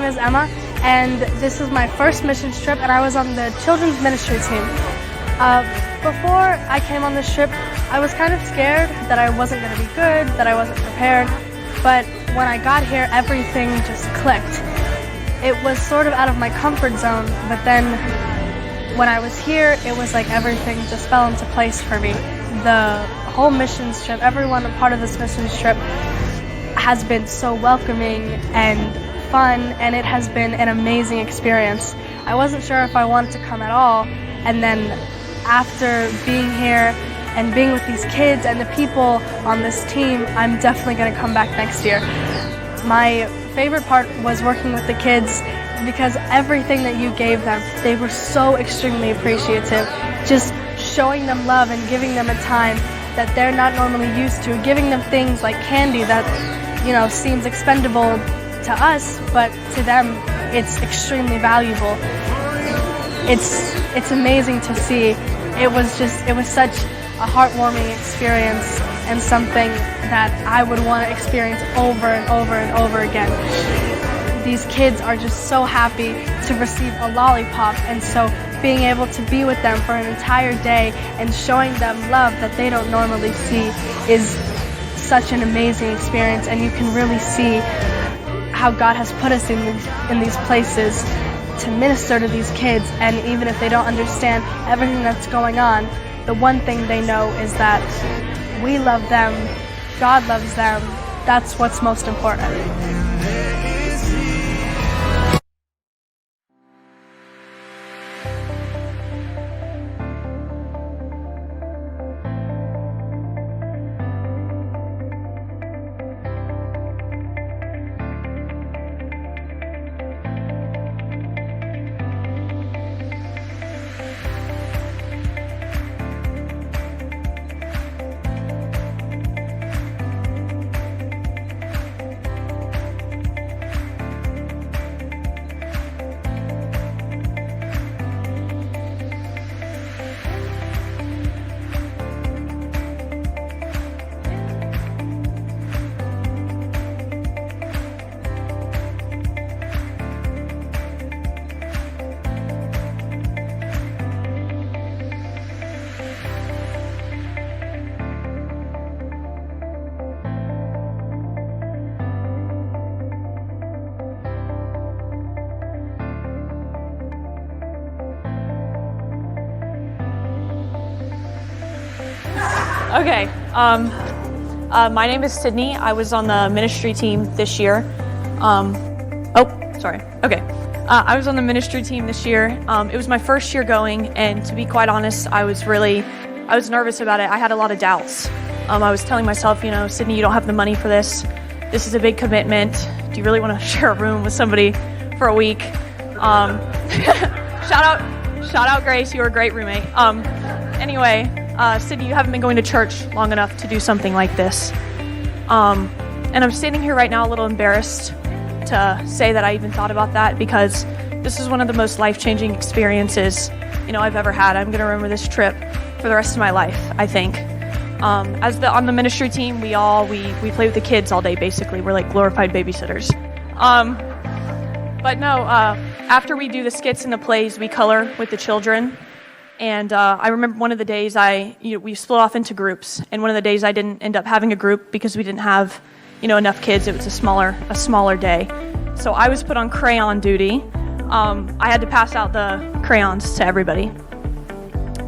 name is Emma, and this is my first missions trip, and I was on the children's ministry team. Before I came on this trip, I was kind of scared that I wasn't going to be good, that I wasn't prepared, but when I got here, everything just clicked. It was sort of out of my comfort zone, but then when I was here, it was like everything just fell into place for me. The whole missions trip, everyone a part of this missions trip has been so welcoming and fun, and it has been an amazing experience. I wasn't sure if I wanted to come at all, and then after being here and being with these kids and the people on this team, I'm definitely going to come back next year. My favorite part was working with the kids because everything that you gave them, they were so extremely appreciative. Just showing them love and giving them a time that they're not normally used to, giving them things like candy that, you know, seems expendable to us, but to them it's extremely valuable. It's amazing to see. It was such a heartwarming experience and something that I would want to experience over and over and over again. These kids are just so happy to receive a lollipop, and so being able to be with them for an entire day and showing them love that they don't normally see is such an amazing experience, and you can really see how God has put us in these places to minister to these kids, and even if they don't understand everything that's going on, the one thing they know is that we love them, God loves them. That's what's most important. Okay, my name is Sydney. I was on the ministry team this year. I was on the ministry team this year. It was my first year going, and to be quite honest, I was nervous about it. I had a lot of doubts. I was telling myself, Sydney, you don't have the money for this. This is a big commitment. Do you really want to share a room with somebody for a week? Shout out Grace, you were a great roommate. Anyway, Sydney, you haven't been going to church long enough to do something like this. And I'm standing here right now a little embarrassed to say that I even thought about that, because this is one of the most life-changing experiences, I've ever had. I'm going to remember this trip for the rest of my life, I think. On the ministry team, we play with the kids all day, basically. We're like glorified babysitters. But no, after we do the skits and the plays, we color with the children. And I remember one of the days we split off into groups, and one of the days I didn't end up having a group because we didn't have, enough kids. It was a smaller day. So I was put on crayon duty. I had to pass out the crayons to everybody.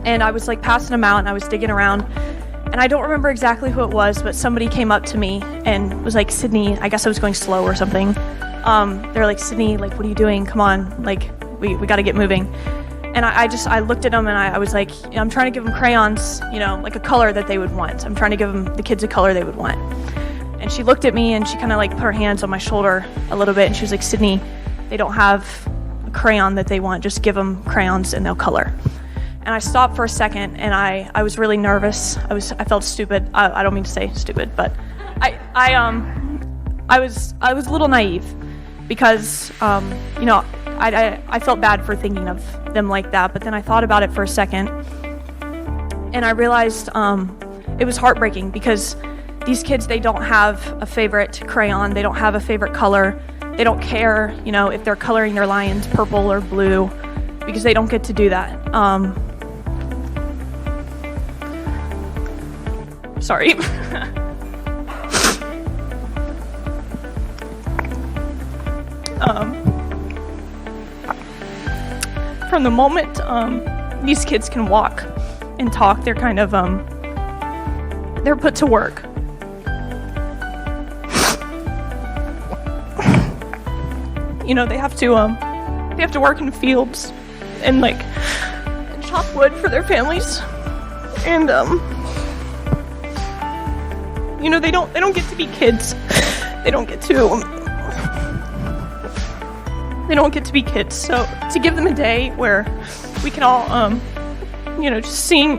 And I was like passing them out, and I was digging around. And I don't remember exactly who it was, but somebody came up to me and was like, Sydney, I guess I was going slow or something. They're like, Sydney, like, what are you doing? Come on, like, we got to get moving. And I looked at them, and I was like, I'm trying to give them crayons, like a color that they would want. I'm trying to give the kids a color they would want. And she looked at me, and she kind of like put her hands on my shoulder a little bit, and she was like, Sydney, they don't have a crayon that they want. Just give them crayons and they'll color. And I stopped for a second, and I was really nervous. I felt stupid. I don't mean to say stupid, but I was a little naive, because I felt bad for thinking of them like that. But then I thought about it for a second, and I realized it was heartbreaking, because these kids, they don't have a favorite crayon, they don't have a favorite color, They don't care, if they're coloring their lions purple or blue, because they don't get to do that. Sorry. From the moment these kids can walk and talk, they're kind of they're put to work. They have to work in fields and chop wood for their families, and they don't get to be kids. They don't get to be kids. So to give them a day where we can all just sing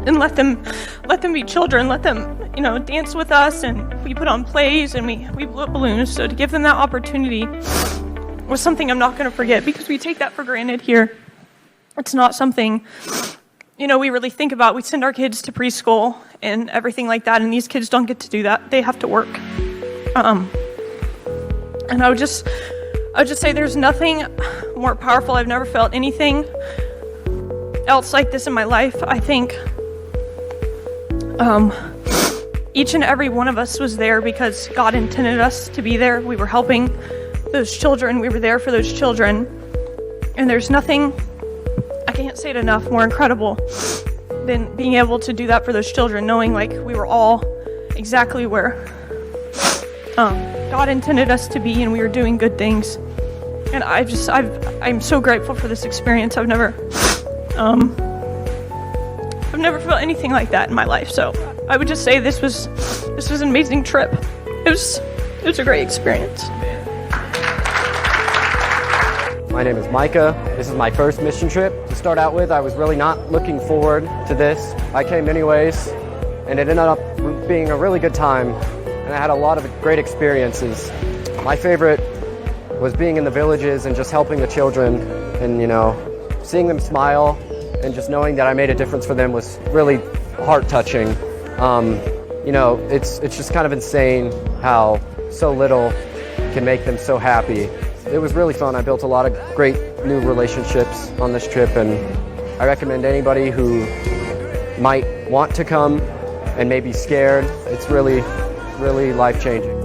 and let them be children, let them dance with us, and we put on plays and we blew up balloons. So to give them that opportunity was something I'm not going to forget, because we take that for granted here. It's not something we really think about. We send our kids to preschool and everything like that, and these kids don't get to do that. They have to work. And I would just say there's nothing more powerful. I've never felt anything else like this in my life. I think each and every one of us was there because God intended us to be there. We were helping those children. We were there for those children. And there's nothing, I can't say it enough, more incredible than being able to do that for those children, knowing we were all exactly where God intended us to be, and we were doing good things. And I'm so grateful for this experience. I've never felt anything like that in my life. So I would just say this was an amazing trip. It was a great experience. My name is Micah. This is my first mission trip. To start out with, I was really not looking forward to this. I came anyways, and it ended up being a really good time, and I had a lot of great experiences. My favorite was being in the villages and just helping the children, and seeing them smile and just knowing that I made a difference for them was really heart-touching. It's just kind of insane how so little can make them so happy. It was really fun. I built a lot of great new relationships on this trip, and I recommend anybody who might want to come and may be scared. It's really, really life-changing.